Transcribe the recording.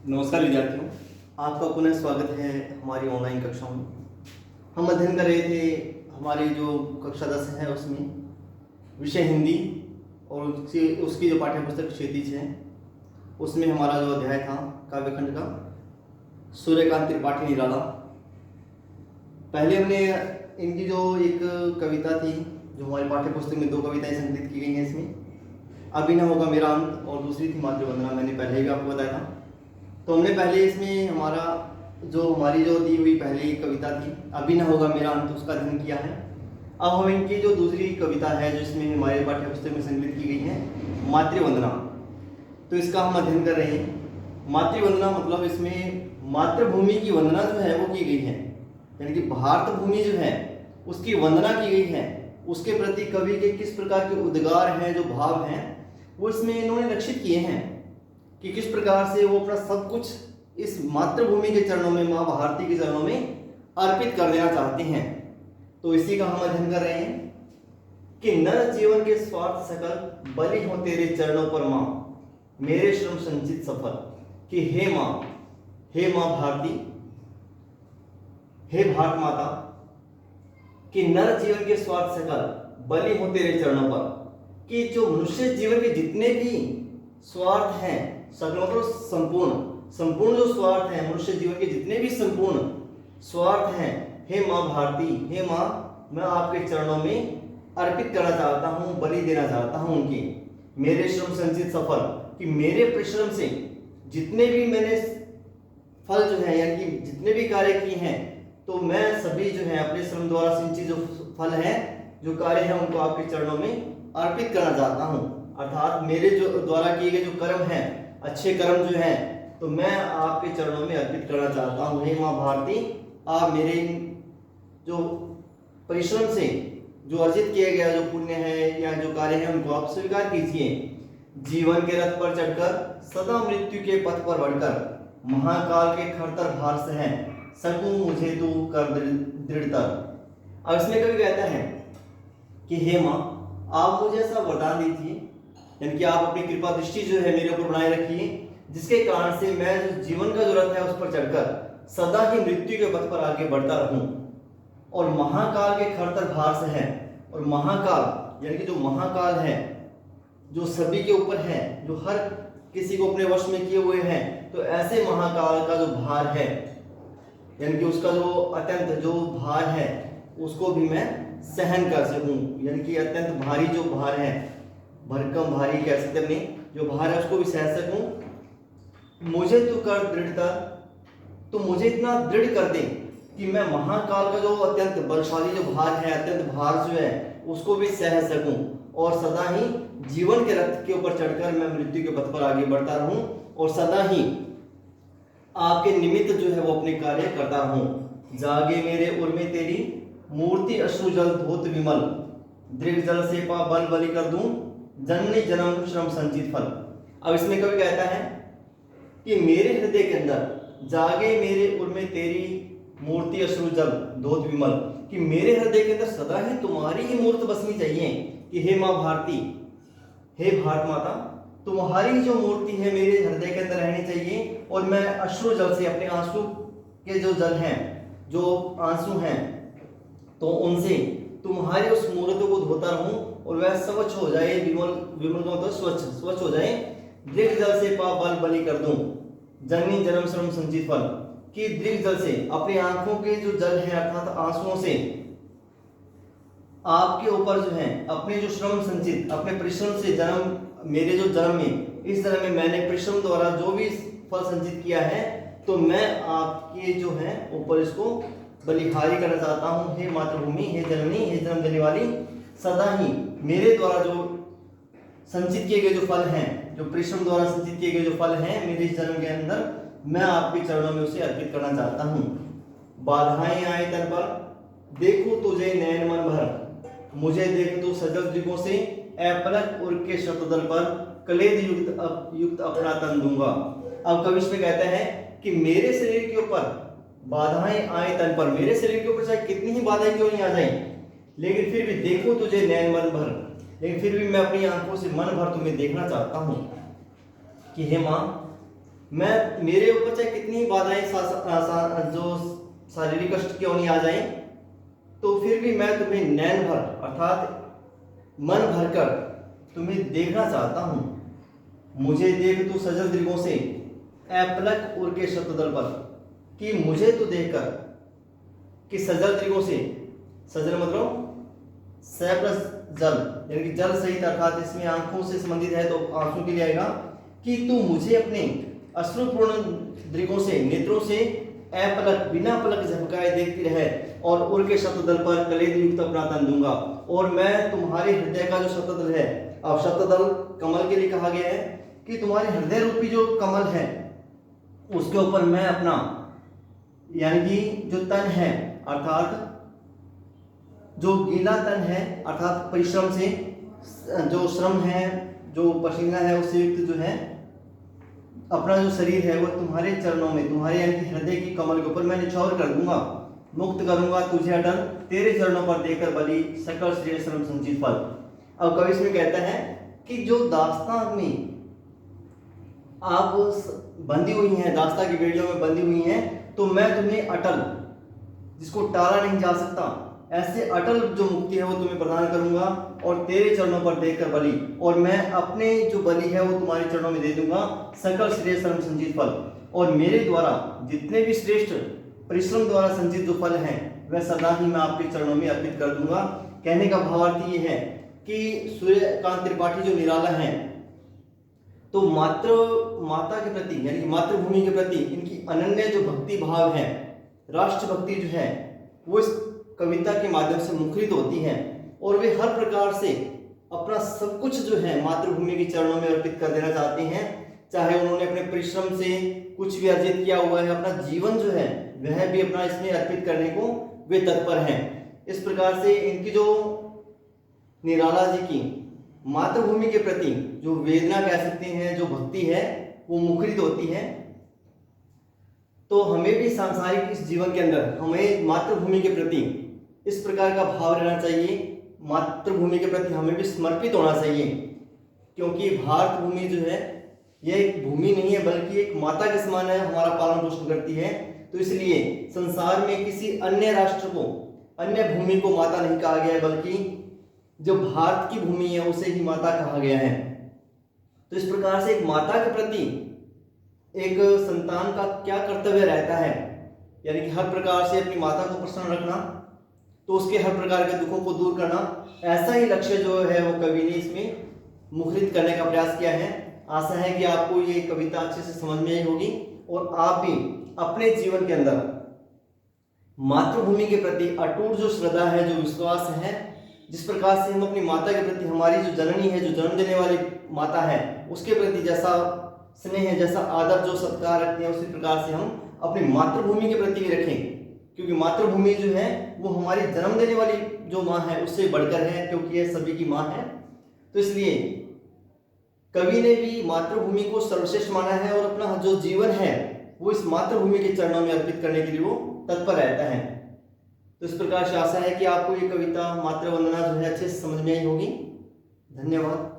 नमस्कार विद्यार्थियों, आपका पुनः स्वागत है हमारी ऑनलाइन कक्षाओं में। हम अध्ययन कर रहे थे हमारी जो कक्षा 10 है उसमें विषय हिंदी और उसकी जो पाठ्य पुस्तक क्षितिज है उसमें हमारा जो अध्याय था काव्यखंड का सूर्यकांत त्रिपाठी निराला। पहले हमने इनकी जो एक कविता थी जो हमारी पाठ्य पुस्तक में 2 कविताएं संकलित की गई हैं इसमें, अभी न होगा मेरा अंत और दूसरी थी मातृवंदना, मैंने पहले भी आपको बताया था। तो हमने पहले इसमें हमारी जो दी हुई पहली कविता थी अभी न होगा मेरा अंत उसका अध्ययन किया है। अब हम इनकी जो दूसरी कविता है जो इसमें हमारे पाठ्य पुस्तक में संकलित की गई है मातृवंदना, तो इसका हम अध्ययन कर रहे हैं। मातृवंदना मतलब इसमें मातृभूमि की वंदना जो है वो की गई है, यानी कि भारत भूमि जो है उसकी वंदना की गई है। उसके प्रति कवि के किस प्रकार के उद्गार हैं, जो भाव हैं, वो इसमें इन्होंने लक्षित किए हैं कि किस प्रकार से वो अपना सब कुछ इस मातृभूमि के चरणों में, माँ भारती के चरणों में अर्पित कर देना चाहते हैं। तो इसी का हम अध्ययन कर रहे हैं कि नर जीवन के स्वार्थ सकल बलि हो तेरे चरणों पर माँ, मेरे श्रम संचित सफल। कि हे माँ भारती, हे भारत माता, कि नर जीवन के स्वार्थ सकल बलि हो तेरे चरणों पर, कि जो मनुष्य जीवन के जितने भी स्वार्थ हैं, सकल मतलब संपूर्ण जो स्वार्थ है मनुष्य जीवन के जितने भी संपूर्ण स्वार्थ हैं, हे माँ भारती, हे माँ, मैं आपके चरणों में अर्पित करना चाहता हूँ, बलि देना चाहता हूँ उनके। मेरे श्रम संचित सफल, कि मेरे परिश्रम से जितने भी मैंने फल जो है यानी कि जितने भी कार्य किए हैं, तो मैं सभी जो है अपने श्रम द्वारा सिंचित जो फल है, जो कार्य है, उनको आपके चरणों में अर्पित करना चाहता हूँ। अर्थात मेरे जो द्वारा किए गए जो कर्म हैं, अच्छे कर्म जो हैं, तो मैं आपके चरणों में अर्पित करना चाहता हूँ। हे माँ भारती, आप मेरे जो परिश्रम से जो अर्जित किया गया जो पुण्य है या जो कार्य है उनको आप स्वीकार कीजिए। जीवन के रथ पर चढ़कर सदा मृत्यु के पथ पर बढ़कर महाकाल के खड़तर भार सहन सकूं मुझे तू कर दृढ़तर। अब इसमें कवि कहता है कि हे माँ, आप मुझे ऐसा वरदान दीजिए, यानी कि आप अपनी कृपा दृष्टि जो है मेरे ऊपर बनाए रखिए, जिसके कारण से मैं जो जीवन का जो रथ है उस पर चढ़कर सदा ही मृत्यु के पथ पर आगे बढ़ता रहूं और महाकाल के खड़तर भार से है। और महाकाल यानी कि जो महाकाल है, जो सभी के ऊपर है, जो हर किसी को अपने वश में किए हुए हैं, तो ऐसे महाकाल का जो भार है, यानी कि उसका जो अत्यंत जो भार है उसको भी मैं सहन कर सकूं, यानी कि अत्यंत भारी जो भार है, भरकम भारी कह सकते अपने जो भार है उसको भी सह सकूं। मुझे तो कर दृढ़ता, तो मुझे इतना दृढ़ कर दे कि मैं महाकाल का जो अत्यंत बलशाली जो भार है, अत्यंत भार जो है, उसको भी सह सकूं और सदा ही जीवन के रथ के ऊपर चढ़कर मैं मृत्यु के पथ पर आगे बढ़ता रहूं और सदा ही आपके निमित्त जो है वो अपने कार्य करता रहूं। जागे मेरे उर्मे तेरी मूर्ति अश्रु जल धोत विमल, दृढ़ जल से पा बल बलि कर दूं जननी जन्म श्रम संचित फल। अब इसमें कवि कहता है कि मेरे हृदय के अंदर जागे मेरे उर्मे तेरी मूर्ति अश्रु जल धोत विमल, कि मेरे हृदय के अंदर सदा ही तुम्हारी ही मूर्त बसनी चाहिए। कि हे माँ भारती, हे भारत माता, तुम्हारी जो मूर्ति है मेरे हृदय के अंदर रहनी चाहिए और मैं अश्रु जल से, अपने आंसू के जो जल हैं, जो आंसू हैं, तो उनसे तुम्हारी उस मूर्ति को धोता रहूं और वह स्वच्छ हो जाए, विमल तो स्वच्छ हो जाए। दृढ़ जल से पा बल बलि कर दूं जननी जन्म श्रम संचित फल, कि दृढ़ जल से, अपनी आंखों के जो जल है अर्थात आंसुओं से आपके ऊपर जो है अपने जो श्रम संचित, अपने परिश्रम से जन्म, मेरे जो जन्म में, इस जन्म में मैंने परिश्रम द्वारा जो भी फल संचित किया है, तो मैं आपके जो है ऊपर इसको बलिहारी करना चाहता हूँ। हे मातृभूमि, हे जननी, हे जन्म देने वाली, सदा ही मेरे द्वारा जो संचित किए गए जो फल हैं, जो परिश्रम द्वारा संचित किए गए जो फल हैं मेरे इस जन्म के अंदर, मैं आपके चरणों में उसे अर्पित करना चाहता हूँ। बाधाएं आए तन पर देखूं तुझे नैन मन भर, मुझे देख तू सजल दिगों से अपलक उर के शतदल पर कलेद युक्त अपना तन दूंगा। अब कवि इसमें कहता है कि मेरे शरीर के ऊपर बाधाएं आए तन पर, मेरे शरीर के ऊपर चाहे कितनी ही बाधाएं क्यों नहीं आ जाए, लेकिन फिर भी देखो तुझे नैन मन भर, लेकिन फिर भी मैं अपनी आंखों से मन भर तुम्हें देखना चाहता हूँ। कि हे माँ, मैं मेरे ऊपर चाहे कितनी ही बाधाएं जो शारीरिक कष्ट क्यों नहीं आ जाए, तो फिर भी मैं तुम्हें नैन भर अर्थात मन भरकर तुम्हें देखना चाहता हूं। मुझे देख तू सजल दृगों से ऐपलक उर के शतदल पर, कि मुझे तो देखकर, कि सजल दृगों से, सजल मतलब स प्लस जल यानी कि जल सहित, अर्थात इसमें आंखों से संबंधित है तो आंखों के लिए आएगा, कि तू मुझे अपने अश्रुपूर्ण दृगों से, नेत्रों से अपलक बिना पलक झपकाए देखती रहे, और उर के शतदल पर कलेद युक्त अपना तन दूंगा। और मैं तुम्हारे हृदय का जो शतदल है, अब शतदल कमल के लिए कहा गया है, कि तुम्हारे हृदय रूपी जो कमल है उसके ऊपर मैं अपना यानी कि जो तन है, अर्थात जो गीला तन है, अर्थात परिश्रम से जो श्रम है, जो पसीना है उससे युक्त जो है अपना जो शरीर है वो तुम्हारे चरणों में, तुम्हारे यानी कि हृदय की कमल के ऊपर मैं निछावर कर दूंगा, मुक्त करूंगा तुझे अटल तेरे चरणों पर देकर बलि सकल श्रेय श्रम संचित फल। अब कवि इसमें कहता है कि जो दास्तां में आप बंधी हुई हैं, दास्तां की बेड़ियों में बंधी हुई हैं, तो मैं तुम्हें अटल, जिसको टाला नहीं जा सकता, ऐसे अटल जो मुक्ति है वो तुम्हें प्रदान करूंगा, और तेरे चरणों पर देकर बलि, और मैं अपने जो बलि है वो तुम्हारे चरणों में दे दूंगा सकल श्रेय श्रम संचित फल। और मेरे द्वारा जितने भी श्रेष्ठ परिश्रम द्वारा संचित जो फल हैं वह सदा ही मैं आपके चरणों में अर्पित कर दूंगा। कहने का भावार्थ ये है कि सूर्यकांत त्रिपाठी जो निराला है, तो माता के प्रति यानी मातृभूमि के प्रति इनकी अनन्य जो भक्ति भाव है, राष्ट्र भक्ति जो है, वो इस कविता के माध्यम से मुखरित होती है, और वे हर प्रकार से अपना सब कुछ जो है मातृभूमि के चरणों में अर्पित कर देना चाहते हैं। चाहे उन्होंने अपने परिश्रम से कुछ भी अर्जित किया हुआ है, अपना जीवन जो है वह भी अपना इसमें अर्पित करने को वे तत्पर हैं। इस प्रकार से इनकी जो निराला जी की मातृभूमि के प्रति जो वेदना कह सकते हैं, जो भक्ति है, वो मुखरित होती है। तो हमें भी सांसारिक इस जीवन के अंदर हमें मातृभूमि के प्रति इस प्रकार का भाव रहना चाहिए, मातृभूमि के प्रति हमें भी समर्पित होना चाहिए, क्योंकि भारत भूमि जो है यह एक भूमि नहीं है बल्कि एक माता के समान है, हमारा पालन पोषण करती है। तो इसलिए संसार में किसी अन्य राष्ट्र को, अन्य भूमि को माता नहीं कहा गया है, बल्कि जो भारत की भूमि है उसे ही माता कहा गया है। तो इस प्रकार से एक माता के प्रति एक संतान का क्या कर्तव्य रहता है, यानी कि हर प्रकार से अपनी माता को प्रसन्न रखना, तो उसके हर प्रकार के दुखों को दूर करना, ऐसा ही लक्ष्य जो है वो कवि ने इसमें मुखरित करने का प्रयास किया है। आशा है कि आपको ये कविता अच्छे से समझ में आई होगी, और आप भी अपने जीवन के अंदर मातृभूमि के प्रति अटूट जो श्रद्धा है, जो विश्वास है, जिस प्रकार से हम अपनी माता के प्रति, हमारी जो जननी है, जो जन्म देने वाली माता है, उसके प्रति जैसा स्नेह, जैसा आदर, जो सत्कार रखते हैं, उसी प्रकार से हम अपनी मातृभूमि के प्रति भी रखें, क्योंकि मातृभूमि जो है वो हमारी जन्म देने वाली जो माँ है उससे बढ़कर है, क्योंकि यह सभी की माँ है। तो इसलिए कवि ने भी मातृभूमि को सर्वश्रेष्ठ माना है, और अपना जो जीवन है वो इस मातृभूमि के चरणों में अर्पित करने के लिए वो तत्पर रहता है। तो इस प्रकार से आशा है कि आपको ये कविता मातृ वंदना जो है अच्छे से समझ में आई होगी। धन्यवाद।